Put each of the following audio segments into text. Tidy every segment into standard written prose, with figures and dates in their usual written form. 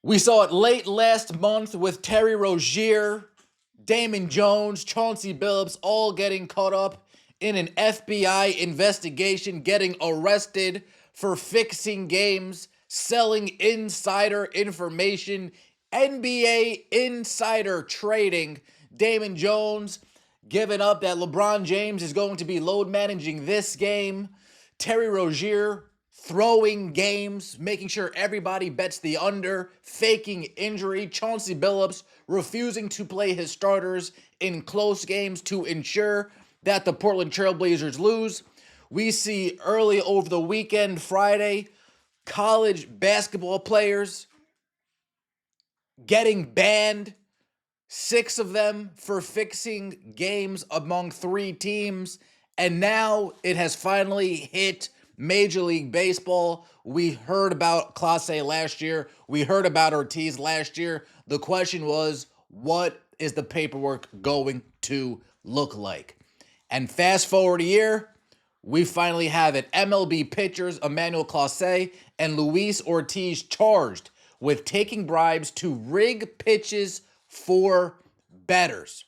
We saw it late last month with Terry Rozier, Damon Jones, Chauncey Billups all getting caught up in an FBI investigation, getting arrested for fixing games, selling insider information, NBA insider trading. Damon Jones giving up that LeBron James is going to be load managing this game. Terry Rozier throwing games, making sure everybody bets the under, faking injury. Chauncey Billups refusing to play his starters in close games to ensure that the Portland Trailblazers lose. We see early over the weekend, Friday, college basketball players getting banned, 6 of them for fixing games among 3 teams. And now it has finally hit Major League Baseball. We heard about Clase last year. We heard about Ortiz last year. The question was, what is the paperwork going to look like? And fast forward a year, we finally have it. MLB pitchers Emmanuel Clase and Luis Ortiz charged with taking bribes to rig pitches for bettors.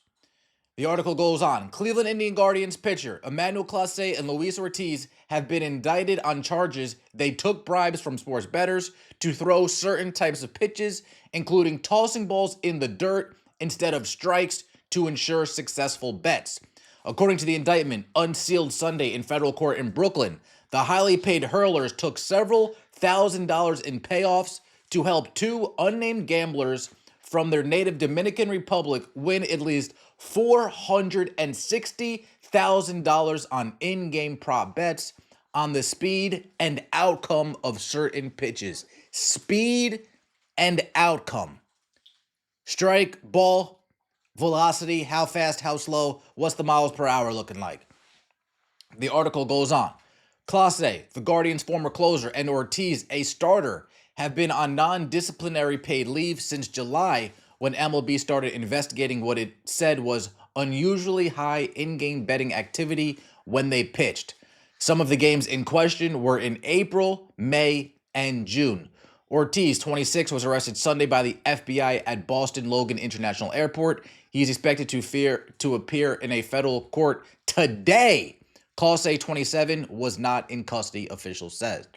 The article goes on. Cleveland Indian Guardians pitcher Emmanuel Clase and Luis Ortiz have been indicted on charges they took bribes from sports bettors to throw certain types of pitches, including tossing balls in the dirt instead of strikes to ensure successful bets. According to the indictment, unsealed Sunday in federal court in Brooklyn, the highly paid hurlers took several $1,000s in payoffs to help 2 unnamed gamblers from their native Dominican Republic win at least $460,000 on in-game prop bets on the speed and outcome of certain pitches. Speed and outcome. Strike, ball, velocity, how fast, how slow, what's the miles per hour looking like? The article goes on. Clase, the Guardians' former closer, and Ortiz, a starter, have been on non-disciplinary paid leave since July when MLB started investigating what it said was unusually high in-game betting activity when they pitched. Some of the games in question were in April, May, and June. Ortiz, 26, was arrested Sunday by the FBI at Boston Logan International Airport. He's expected to appear in a federal court today. Clase, 27, was not in custody, officials said.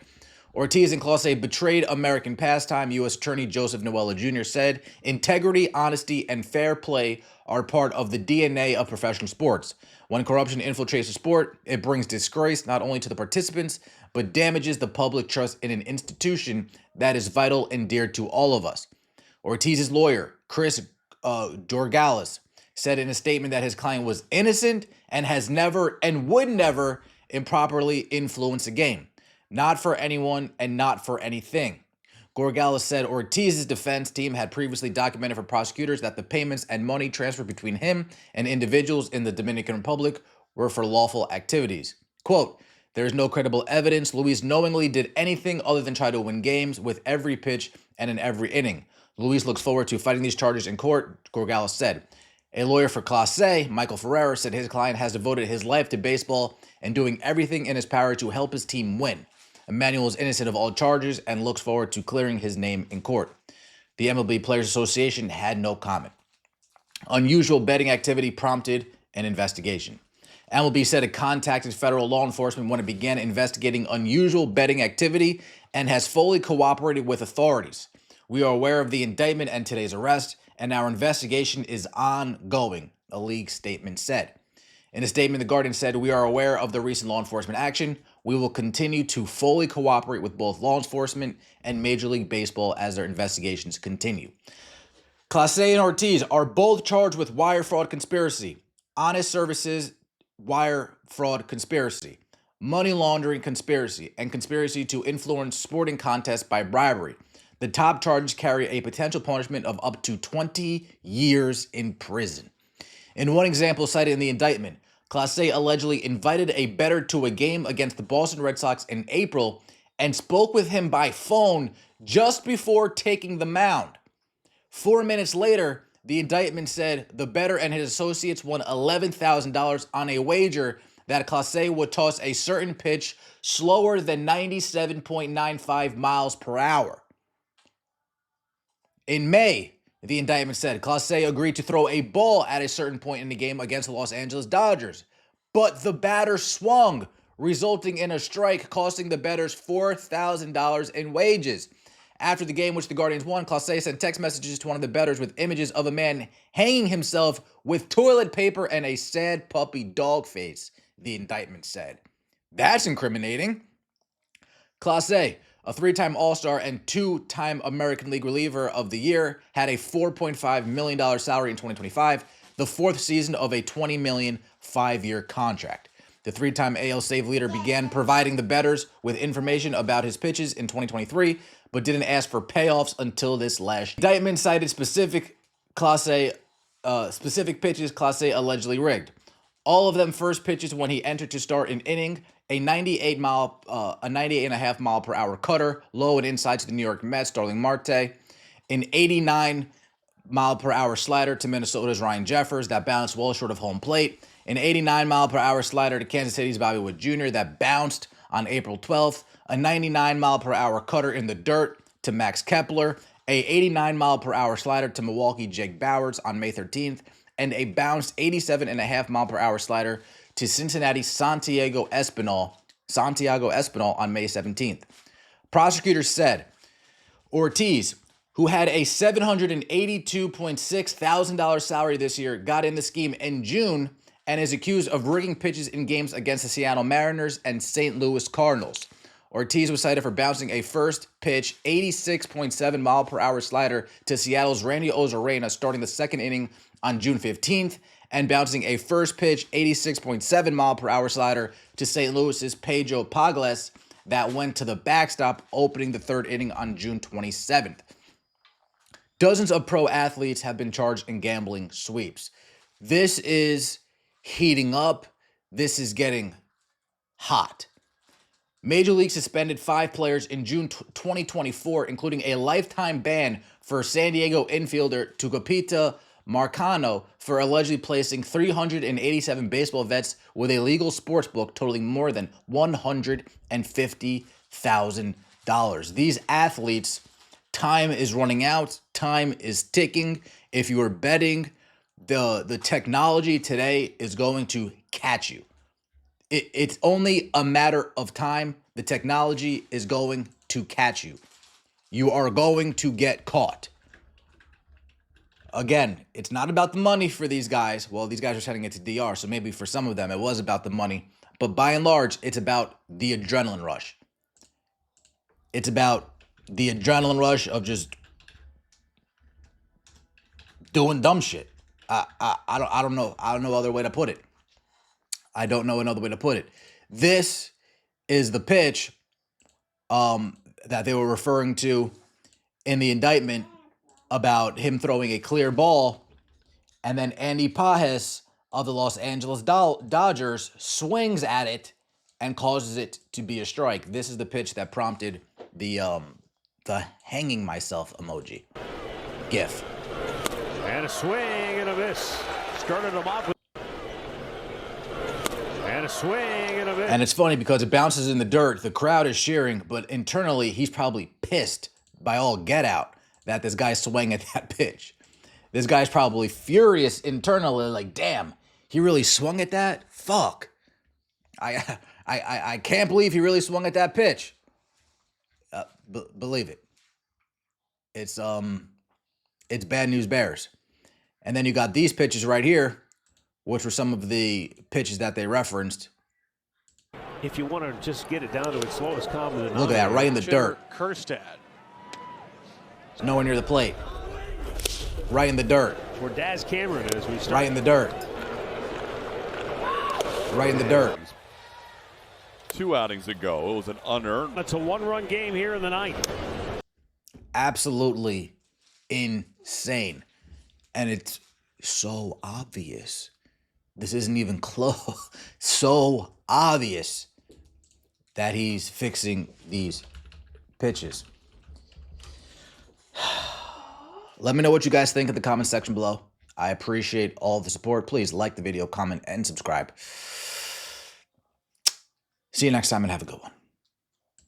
Ortiz and Clase betrayed American pastime, U.S. Attorney Joseph Noella Jr. said. Integrity, honesty, and fair play are part of the DNA of professional sports. When corruption infiltrates the sport, it brings disgrace not only to the participants, but damages the public trust in an institution that is vital and dear to all of us. Ortiz's lawyer, Chris Dorgalis, said in a statement that his client was innocent and has never and would never improperly influence a game. Not for anyone and not for anything. Gorgalis said Ortiz's defense team had previously documented for prosecutors that the payments and money transferred between him and individuals in the Dominican Republic were for lawful activities. Quote, there is no credible evidence Luis knowingly did anything other than try to win games with every pitch and in every inning. Luis looks forward to fighting these charges in court, Gorgalis said. A lawyer for Clase, Michael Ferreira, said his client has devoted his life to baseball and doing everything in his power to help his team win. Emmanuel is innocent of all charges and looks forward to clearing his name in court. The MLB Players Association had no comment. Unusual betting activity prompted an investigation. MLB said it contacted federal law enforcement when it began investigating unusual betting activity and has fully cooperated with authorities. We are aware of the indictment and today's arrest, and our investigation is ongoing, a league statement said. In a statement, the Guardian said, we are aware of the recent law enforcement action. We will continue to fully cooperate with both law enforcement and Major League Baseball as their investigations continue. Clase and Ortiz are both charged with wire fraud conspiracy, honest services wire fraud conspiracy, money laundering conspiracy, and conspiracy to influence sporting contests by bribery. The top charges carry a potential punishment of up to 20 years in prison. In one example cited in the indictment, Clase allegedly invited a bettor to a game against the Boston Red Sox in April and spoke with him by phone just before taking the mound. 4 minutes later, the indictment said the bettor and his associates won $11,000 on a wager that Clase would toss a certain pitch slower than 97.95 miles per hour. In May, the indictment said Clase agreed to throw a ball at a certain point in the game against the Los Angeles Dodgers, but the batter swung, resulting in a strike costing the bettors $4,000 in wages. After the game, which the Guardians won, Clase sent text messages to one of the bettors with images of a man hanging himself with toilet paper and a sad puppy dog face, the indictment said. That's incriminating. Clase, a three-time All-Star and two-time American League Reliever of the Year, had a $4.5 million salary in 2025, the fourth season of a $20 million five-year contract. The three-time AL save leader began providing the bettors with information about his pitches in 2023, but didn't ask for payoffs until this last year. Indictment cited specific pitches Clase allegedly rigged. All of them first pitches when he entered to start an inning, a 98.5 mile per hour cutter, low and inside to the New York Mets, Starling Marte, an 89 mile per hour slider to Minnesota's Ryan Jeffers that bounced well short of home plate, an 89 mile per hour slider to Kansas City's Bobby Wood Jr. that bounced on April 12th, a 99 mile per hour cutter in the dirt to Max Kepler, a 89 mile per hour slider to Milwaukee Jake Bowers on May 13th, and a bounced 87.5 mile per hour slider to Cincinnati Santiago Espinal on May 17th. Prosecutors said Ortiz, who had a $782.6 thousand salary this year, got in the scheme in June and is accused of rigging pitches in games against the Seattle Mariners and St. Louis Cardinals. Ortiz was cited for bouncing a first pitch 86.7 mile per hour slider to Seattle's Randy Ozarena starting the second inning on June 15th, and bouncing a first pitch 86.7 mile per hour slider to St. Louis's Pedro Pagles that went to the backstop opening the third inning on June 27th. Dozens of pro athletes have been charged in gambling sweeps. This is heating up. This is getting hot. Major League suspended 5 players in June 2024, including a lifetime ban for San Diego infielder Tucupita Marcano for allegedly placing 387 baseball bets with a legal sports book totaling more than $150,000. These athletes, time is running out. Time is ticking. If you are betting, the technology today is going to catch you. It's only a matter of time. The technology is going to catch you. You are going to get caught. Again, it's not about the money for these guys. Well, these guys are sending it to DR, so maybe for some of them it was about the money. But by and large, it's about the adrenaline rush. It's about the adrenaline rush of just doing dumb shit. I don't know. I don't know other way to put it. I don't know another way to put it. This is the pitch that they were referring to in the indictment about him throwing a clear ball, and then Andy Pages of the Los Angeles Dodgers swings at it and causes it to be a strike. This is the pitch that prompted the hanging myself emoji gif. And a swing and a miss. Started him off with and a swing and a miss. And it's funny because it bounces in the dirt. The crowd is cheering, but internally he's probably pissed by all get out that this guy swung at that pitch. This guy's probably furious internally, like, damn, he really swung at that? Fuck. I can't believe he really swung at that pitch. Believe it. It's bad news bears. And then you got these pitches right here, which were some of the pitches that they referenced. If you want to just get it down to its lowest common denominator. Look at that, right in the dirt. Kerstad. It's nowhere near the plate. Right in the dirt. Where Daz Cameron is. We start. Right in the dirt. Right in the dirt. 2 outings ago, it was an unearned. That's a 1-run game here in the ninth. Absolutely insane. And it's so obvious. This isn't even close. So obvious that he's fixing these pitches. Let me know what you guys think in the comment section below. I appreciate all the support. Please like the video, comment, and subscribe. See you next time and have a good one.